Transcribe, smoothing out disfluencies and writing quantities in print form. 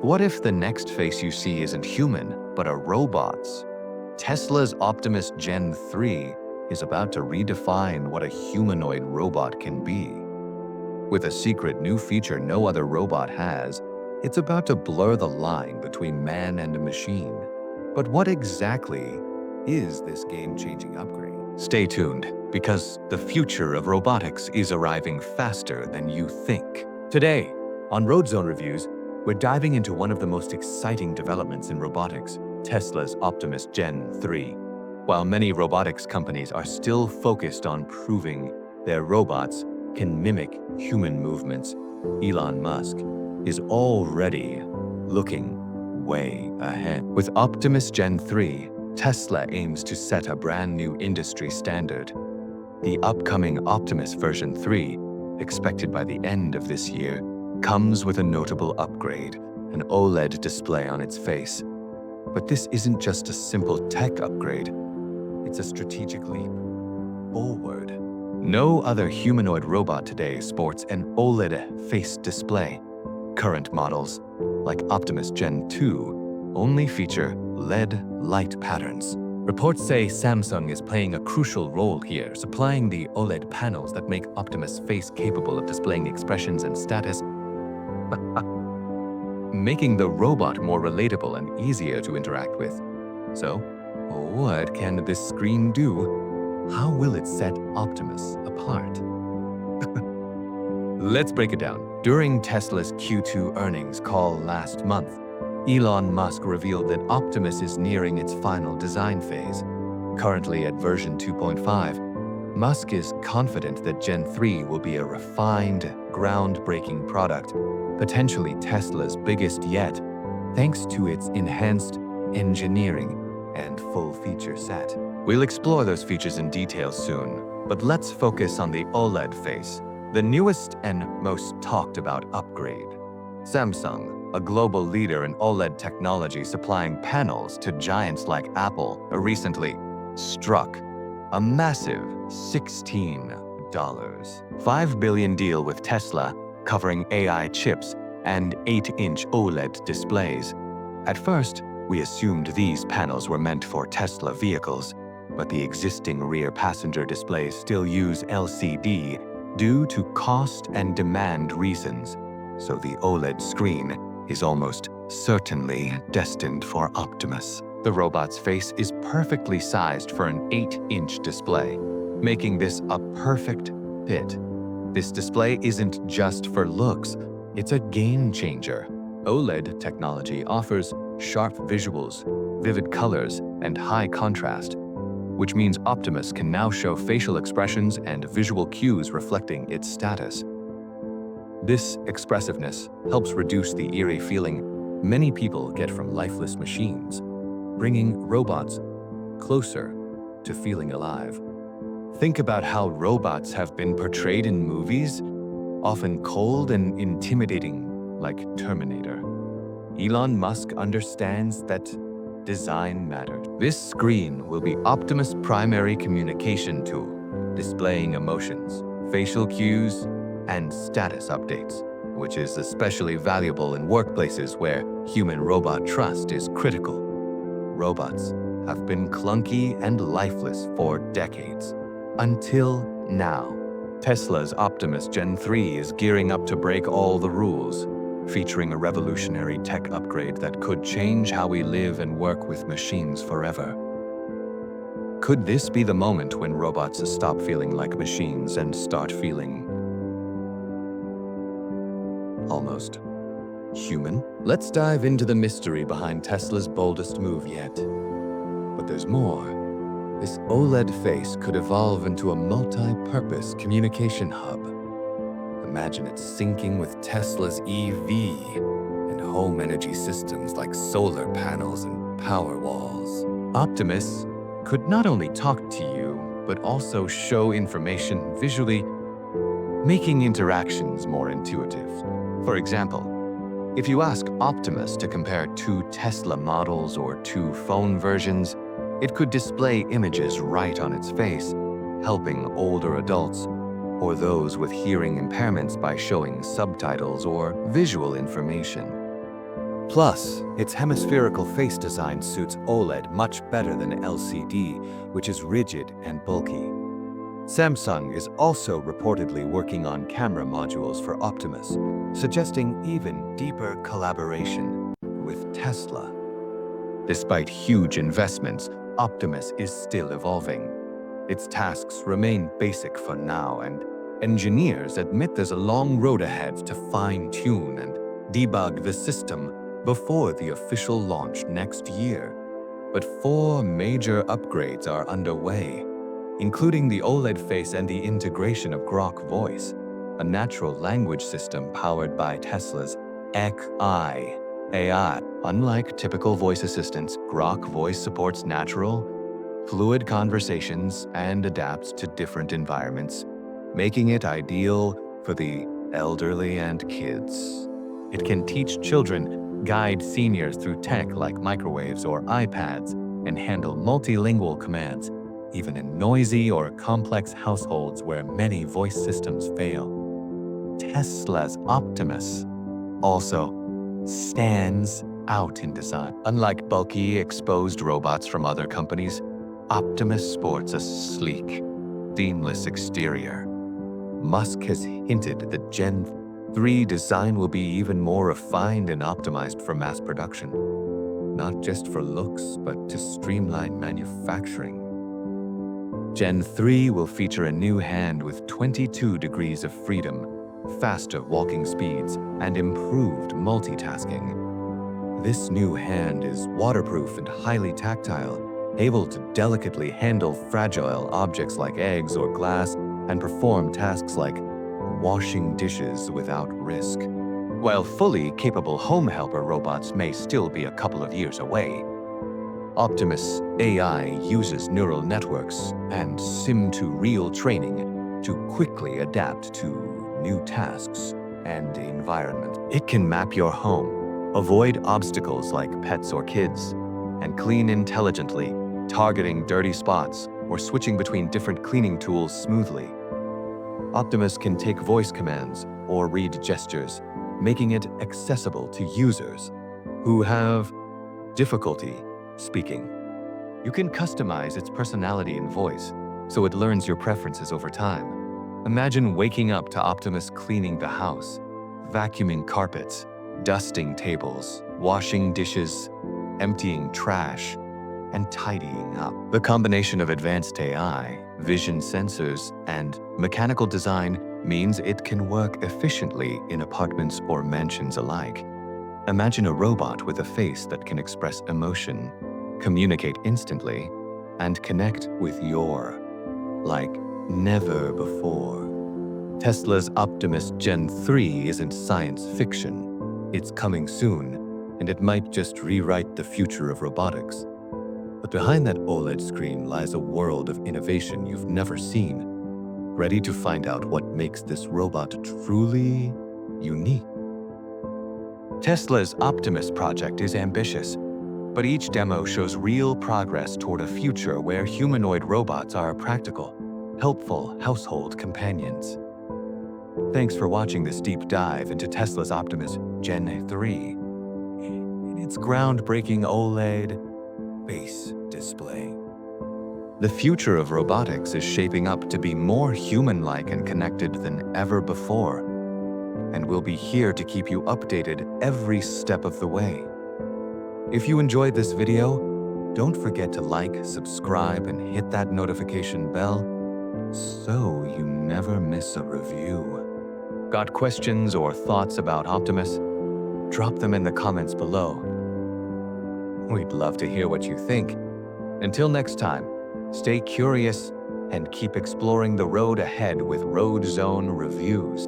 What if the next face you see isn't human, but a robot's? Tesla's Optimus Gen 3 is about to redefine what a humanoid robot can be. With a secret new feature no other robot has, it's about to blur the line between man and machine. But what exactly is this game-changing upgrade? Stay tuned, because the future of robotics is arriving faster than you think. Today, on Road Zone Reviews, we're diving into one of the most exciting developments in robotics, Tesla's Optimus Gen 3. While many robotics companies are still focused on proving their robots can mimic human movements, Elon Musk is already looking way ahead. With Optimus Gen 3, Tesla aims to set a brand new industry standard. The upcoming Optimus version 3, expected by the end of this year, comes with a notable upgrade, an OLED display on its face. But this isn't just a simple tech upgrade, it's a strategic leap forward. No other humanoid robot today sports an OLED face display. Current models, like Optimus Gen 2, only feature LED light patterns. Reports say Samsung is playing a crucial role here, supplying the OLED panels that make Optimus' face capable of displaying expressions and status, making the robot more relatable and easier to interact with. So, what can this screen do? How will it set Optimus apart? Let's break it down. During Tesla's Q2 earnings call last month, Elon Musk revealed that Optimus is nearing its final design phase. Currently at version 2.5, Musk is confident that Gen 3 will be a refined, groundbreaking product, potentially Tesla's biggest yet, thanks to its enhanced engineering and full feature set. We'll explore those features in detail soon, but let's focus on the OLED face, the newest and most talked about upgrade. Samsung, a global leader in OLED technology supplying panels to giants like Apple, recently struck a massive $16.5 billion deal with Tesla, covering AI chips and 8-inch OLED displays. At first, we assumed these panels were meant for Tesla vehicles, but the existing rear passenger displays still use LCD due to cost and demand reasons, so the OLED screen is almost certainly destined for Optimus. The robot's face is perfectly sized for an 8-inch display, making this a perfect fit. This display isn't just for looks, it's a game changer. OLED technology offers sharp visuals, vivid colors, and high contrast, which means Optimus can now show facial expressions and visual cues reflecting its status. This expressiveness helps reduce the eerie feeling many people get from lifeless machines, bringing robots closer to feeling alive. Think about how robots have been portrayed in movies, often cold and intimidating, like Terminator. Elon Musk understands that design matters. This screen will be Optimus' primary communication tool, displaying emotions, facial cues, and status updates, which is especially valuable in workplaces where human-robot trust is critical. Robots have been clunky and lifeless for decades. Until now. Tesla's Optimus Gen 3 is gearing up to break all the rules, featuring a revolutionary tech upgrade that could change how we live and work with machines forever. Could this be the moment when robots stop feeling like machines and start feeling almost human? Let's dive into the mystery behind Tesla's boldest move yet. But there's more. This OLED face could evolve into a multi-purpose communication hub. Imagine it syncing with Tesla's EV and home energy systems like solar panels and power walls. Optimus could not only talk to you, but also show information visually, making interactions more intuitive. For example, if you ask Optimus to compare 2 Tesla models or 2 phone versions, it could display images right on its face, helping older adults or those with hearing impairments by showing subtitles or visual information. Plus, its hemispherical face design suits OLED much better than LCD, which is rigid and bulky. Samsung is also reportedly working on camera modules for Optimus, suggesting even deeper collaboration with Tesla. Despite huge investments, Optimus is still evolving. Its tasks remain basic for now, and engineers admit there's a long road ahead to fine-tune and debug the system before the official launch next year. But 4 major upgrades are underway, including the OLED face and the integration of Grok Voice, a natural language system powered by Tesla's AI. Unlike typical voice assistants, Grok Voice supports natural, fluid conversations and adapts to different environments, making it ideal for the elderly and kids. It can teach children, guide seniors through tech like microwaves or iPads, and handle multilingual commands, even in noisy or complex households where many voice systems fail. Tesla's Optimus also stands out in design. Unlike bulky, exposed robots from other companies, Optimus sports a sleek, seamless exterior. Musk has hinted that Gen 3 design will be even more refined and optimized for mass production, not just for looks, but to streamline manufacturing. Gen 3 will feature a new hand with 22 degrees of freedom, faster walking speeds, and improved multitasking. This new hand is waterproof and highly tactile, able to delicately handle fragile objects like eggs or glass and perform tasks like washing dishes without risk. While fully capable home helper robots may still be a couple of years away, Optimus AI uses neural networks and sim-to-real training to quickly adapt to new tasks and environment. It can map your home, avoid obstacles like pets or kids, and clean intelligently, targeting dirty spots or switching between different cleaning tools smoothly. Optimus can take voice commands or read gestures, making it accessible to users who have difficulty speaking. You can customize its personality and voice, so it learns your preferences over time. Imagine waking up to Optimus cleaning the house, vacuuming carpets, dusting tables, washing dishes, emptying trash, and tidying up. The combination of advanced AI, vision sensors, and mechanical design means it can work efficiently in apartments or mansions alike. Imagine a robot with a face that can express emotion, communicate instantly, and connect with your like never before. Tesla's Optimus Gen 3 isn't science fiction. It's coming soon, and it might just rewrite the future of robotics. But behind that OLED screen lies a world of innovation you've never seen. Ready to find out what makes this robot truly unique? Tesla's Optimus project is ambitious, but each demo shows real progress toward a future where humanoid robots are practical, helpful household companions. Thanks for watching this deep dive into Tesla's Optimus Gen 3 and its groundbreaking OLED face display. The future of robotics is shaping up to be more human-like and connected than ever before, and we'll be here to keep you updated every step of the way. If you enjoyed this video, don't forget to like, subscribe, and hit that notification bell so you never miss a review. Got questions or thoughts about Optimus? Drop them in the comments below. We'd love to hear what you think. Until next time, stay curious and keep exploring the road ahead with Road Zone Reviews.